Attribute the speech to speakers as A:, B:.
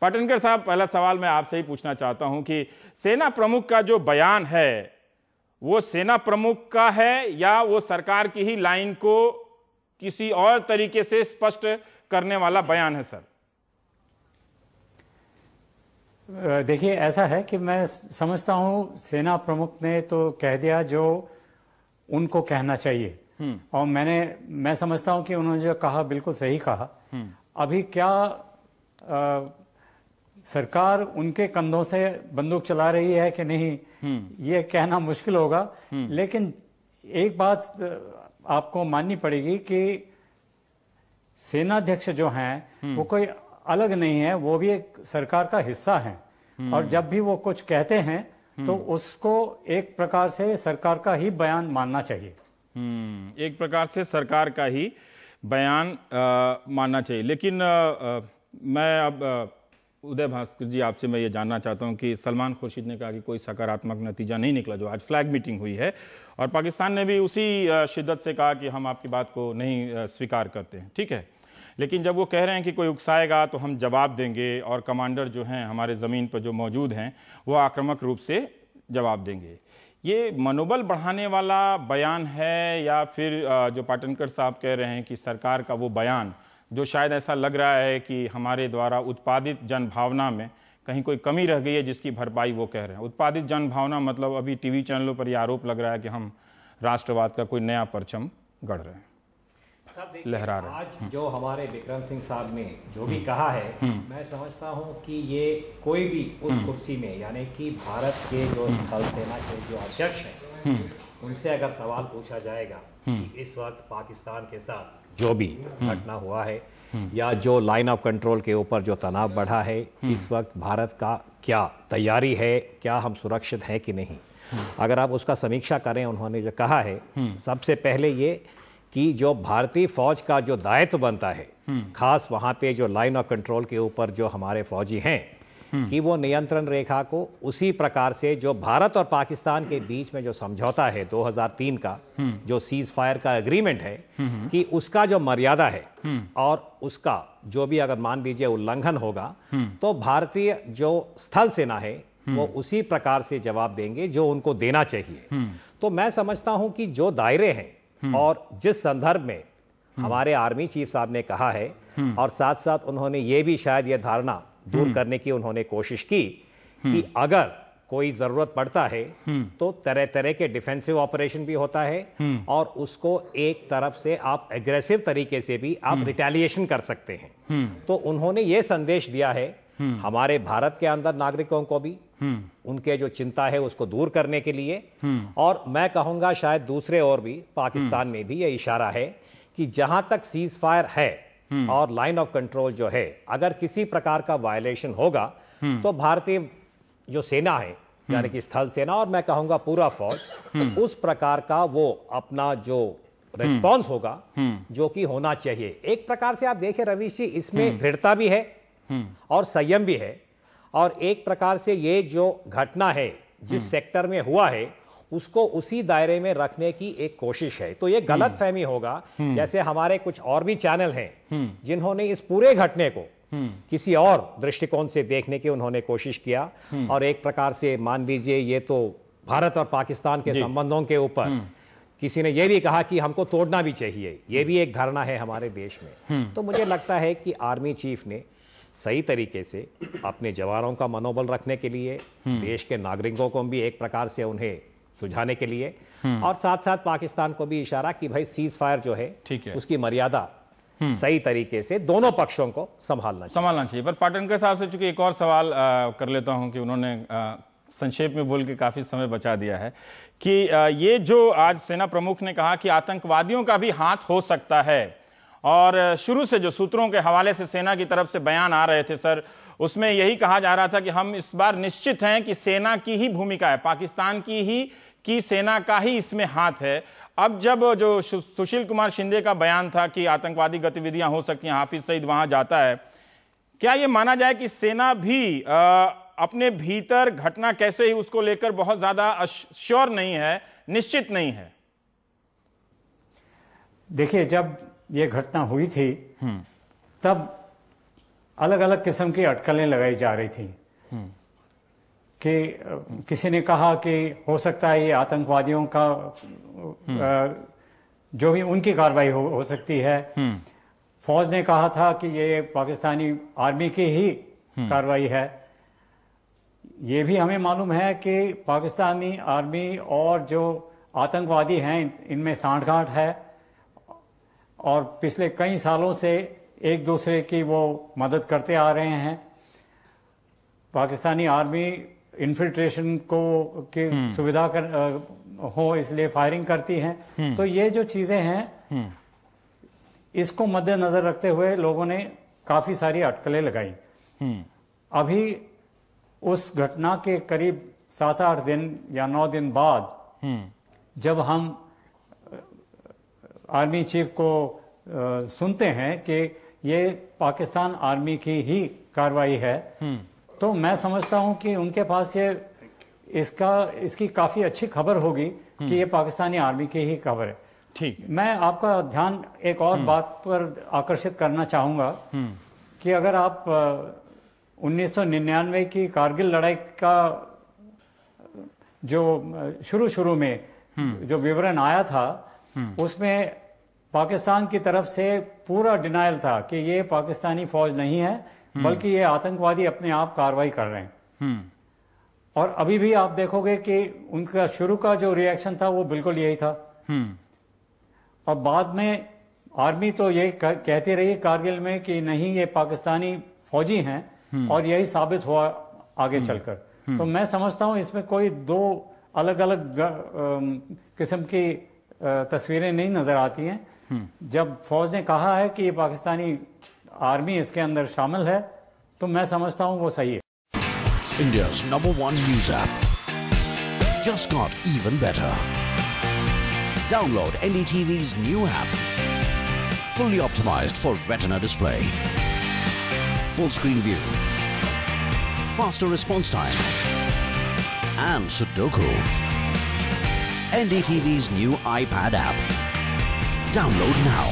A: पाटनकर साहब, पहला सवाल मैं आपसे ही पूछना चाहता हूं कि सेना प्रमुख का जो बयान है वो सेना प्रमुख का है या वो सरकार की ही लाइन को किसी और तरीके से स्पष्ट करने वाला बयान है सर?
B: देखिए, ऐसा है कि मैं समझता हूं सेना प्रमुख ने तो कह दिया जो उनको कहना चाहिए, और मैं समझता हूं कि उन्होंने जो कहा बिल्कुल सही कहा। अभी क्या सरकार उनके कंधों से बंदूक चला रही है कि नहीं, ये कहना मुश्किल होगा। लेकिन एक बात आपको माननी पड़ेगी कि सेनाध्यक्ष जो हैं वो कोई अलग नहीं है, वो भी एक सरकार का हिस्सा है। और जब भी वो कुछ कहते हैं तो उसको एक प्रकार से सरकार का ही बयान मानना चाहिए।
A: एक प्रकार से सरकार का ही बयान मानना चाहिए। लेकिन मैं अब उदय भास्कर जी, आपसे मैं ये जानना चाहता हूं कि सलमान खुर्शीद ने कहा कि कोई सकारात्मक नतीजा नहीं निकला जो आज फ्लैग मीटिंग हुई है, और पाकिस्तान ने भी उसी शिद्दत से कहा कि हम आपकी बात को नहीं स्वीकार करते हैं। ठीक है, लेकिन जब वो कह रहे हैं कि कोई उकसाएगा तो हम जवाब देंगे, और कमांडर जो हैं हमारे ज़मीन पर जो मौजूद हैं वो आक्रामक रूप से जवाब देंगे, ये मनोबल बढ़ाने वाला बयान है या फिर जो पाटनकर साहब कह रहे हैं कि सरकार का वो बयान जो शायद ऐसा लग रहा है कि हमारे द्वारा उत्पादित जनभावना में कहीं कोई कमी रह गई है जिसकी भरपाई वो कह रहे हैं? उत्पादित जनभावना मतलब अभी टीवी चैनलों पर यह आरोप लग रहा है कि हम राष्ट्रवाद का कोई नया परचम गढ़ रहे हैं, लहरा रहे हैं।
C: आज जो हमारे विक्रम सिंह साहब ने जो भी कहा है, मैं समझता हूं कि ये कोई भी उस कुर्सी में, यानी कि भारत के जो थल सेना के जो अध्यक्ष हैं, उनसे अगर सवाल पूछा जाएगा कि इस वक्त पाकिस्तान के साथ जो भी घटना हुआ है या जो लाइन ऑफ कंट्रोल के ऊपर जो तनाव बढ़ा है, इस वक्त भारत का क्या तैयारी है, क्या हम सुरक्षित हैं कि नहीं, अगर आप उसका समीक्षा करें, उन्होंने जो कहा है सबसे पहले ये कि जो भारतीय फौज का जो दायित्व बनता है, खास वहां पे जो लाइन ऑफ कंट्रोल के ऊपर जो हमारे फौजी हैं, कि वो नियंत्रण रेखा को उसी प्रकार से जो भारत और पाकिस्तान के बीच में जो समझौता है 2003 का, जो सीज फायर का एग्रीमेंट है, कि उसका जो मर्यादा है और उसका जो भी अगर मान लीजिए उल्लंघन होगा तो भारतीय जो स्थल सेना है वो उसी प्रकार से जवाब देंगे जो उनको देना चाहिए। तो मैं समझता हूं कि जो दायरे हैं और जिस संदर्भ में हमारे आर्मी चीफ साहब ने कहा है, और साथ साथ उन्होंने ये भी शायद ये धारणा दूर करने की उन्होंने कोशिश की कि अगर कोई जरूरत पड़ता है तो तरह तरह के डिफेंसिव ऑपरेशन भी होता है, और उसको एक तरफ से आप एग्रेसिव तरीके से भी आप रिटेलिएशन कर सकते हैं। तो उन्होंने ये संदेश दिया है हमारे भारत के अंदर नागरिकों को भी, उनके जो चिंता है उसको दूर करने के लिए, और मैं कहूंगा शायद दूसरे और भी पाकिस्तान में भी ये इशारा है कि जहां तक सीज फायर है और लाइन ऑफ कंट्रोल जो है, अगर किसी प्रकार का वायलेशन होगा तो भारतीय जो सेना है, यानी कि स्थल सेना और मैं कहूंगा पूरा फौज, उस प्रकार का वो अपना जो रिस्पॉन्स होगा जो कि होना चाहिए। एक प्रकार से आप देखें रवीश जी, इसमें दृढ़ता भी है और संयम भी है, और एक प्रकार से ये जो घटना है जिस सेक्टर में हुआ है उसको उसी दायरे में रखने की एक कोशिश है। तो ये गलत फहमी होगा, जैसे हमारे कुछ और भी चैनल हैं जिन्होंने इस पूरे घटने को किसी और दृष्टिकोण से देखने की उन्होंने कोशिश किया, और एक प्रकार से मान लीजिए ये तो भारत और पाकिस्तान के संबंधों के ऊपर किसी ने यह भी कहा कि हमको तोड़ना भी चाहिए, ये भी एक धारणा है हमारे देश में। तो मुझे लगता है कि आर्मी चीफ ने सही तरीके से अपने जवानों का मनोबल रखने के लिए, देश के नागरिकों को भी एक प्रकार से उन्हें सुझाने के लिए, और साथ साथ पाकिस्तान को भी इशारा कि भाई सीज फायर जो है उसकी मर्यादा सही तरीके से दोनों पक्षों को संभालना चाहिए।
A: पर पाटनकर साहब से चूंकि एक और सवाल कर लेता हूं कि उन्होंने संक्षेप में बोल के काफी समय बचा दिया है कि ये जो आज सेना प्रमुख ने कहा कि आतंकवादियों का भी हाथ हो सकता है, और शुरू से जो सूत्रों के हवाले से सेना की तरफ से बयान आ रहे थे सर, उसमें यही कहा जा रहा था कि हम इस बार निश्चित हैं कि सेना की ही भूमिका है, पाकिस्तान की सेना का ही इसमें हाथ है। अब जब जो सुशील कुमार शिंदे का बयान था कि आतंकवादी गतिविधियां हो सकती हैं, हाफिज सईद वहां जाता है, क्या यह माना जाए कि सेना भी अपने भीतर घटना कैसे ही उसको लेकर बहुत ज्यादा श्योर नहीं है, निश्चित नहीं है?
B: देखिए, जब ये घटना हुई थी तब अलग अलग किस्म की अटकलें लगाई जा रही थी कि किसी ने कहा कि हो सकता है ये आतंकवादियों का जो भी उनकी कार्रवाई हो सकती है। फौज ने कहा था कि ये पाकिस्तानी आर्मी की ही कार्रवाई है। ये भी हमें मालूम है कि पाकिस्तानी आर्मी और जो आतंकवादी हैं इनमें सांठगांठ है और पिछले कई सालों से एक दूसरे की वो मदद करते आ रहे हैं। पाकिस्तानी आर्मी इन्फिल्ट्रेशन को की सुविधा हो इसलिए फायरिंग करती हैं। तो ये जो चीजें हैं इसको मद्देनजर रखते हुए लोगों ने काफी सारी अटकलें लगाई। अभी उस घटना के करीब 7-8 दिन या 9 दिन बाद जब हम आर्मी चीफ को सुनते हैं कि ये पाकिस्तान आर्मी की ही कार्रवाई है, तो मैं समझता हूं कि उनके पास ये इसकी काफी अच्छी खबर होगी कि ये पाकिस्तानी आर्मी की ही खबर है।
A: ठीक।
B: मैं आपका ध्यान एक और बात पर आकर्षित करना चाहूंगा कि अगर आप 1999 की कारगिल लड़ाई का जो शुरू में जो विवरण आया था उसमें पाकिस्तान की तरफ से पूरा डिनायल था कि ये पाकिस्तानी फौज नहीं है बल्कि ये आतंकवादी अपने आप कार्रवाई कर रहे हैं। और अभी भी आप देखोगे कि उनका शुरू का जो रिएक्शन था वो बिल्कुल यही था। और बाद में आर्मी तो ये कहती रही कारगिल में कि नहीं ये पाकिस्तानी फौजी हैं और यही साबित हुआ आगे चलकर। तो मैं समझता हूं इसमें कोई दो अलग अलग किस्म की तस्वीरें नहीं नजर आती हैं। जब फौज ने कहा है कि ये पाकिस्तानी आर्मी इसके अंदर शामिल है तो मैं समझता हूं वो सही है।
D: India's #1 news app just got even better. Download NDTV's new app, fully optimized for retina display, full screen view, faster response time, and Sudoku. NDTV's new iPad app. Download now.